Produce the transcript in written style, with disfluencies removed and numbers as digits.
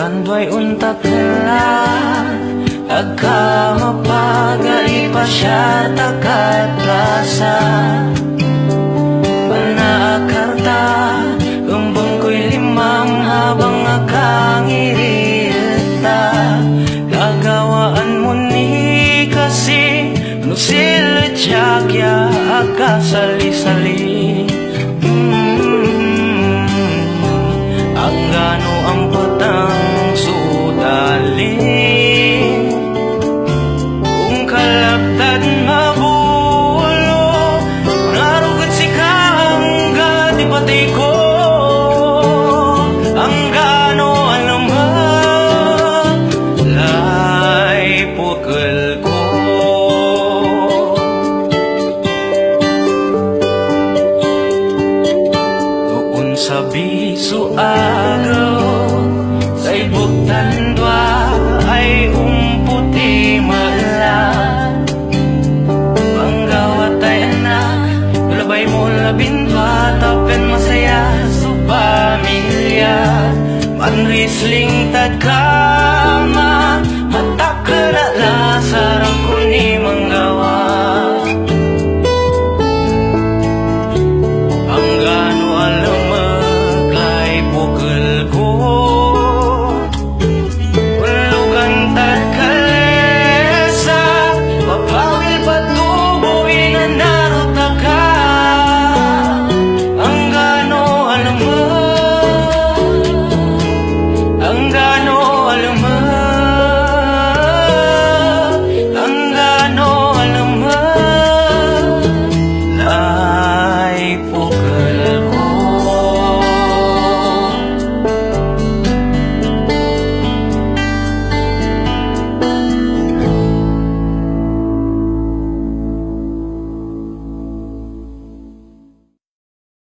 Tanduay untak na agka mapagai pa siya takat rasa Manaakarta Umbong ko'y limang habang akangirita Gagawaan mo ni kasi Nusil tiyakya akasali-sali Ang gano ang patang sudalin Kung kalaptad mabulo Narugat si Kangga di pati ko Ang gano alaman Lay pukul ko Doon sa biso agaw Sa ibog tandwa ay umputi mala Panggawat ay anak Tulabay mo labindwa Tapen masaya sa pamilya Manrisling tadka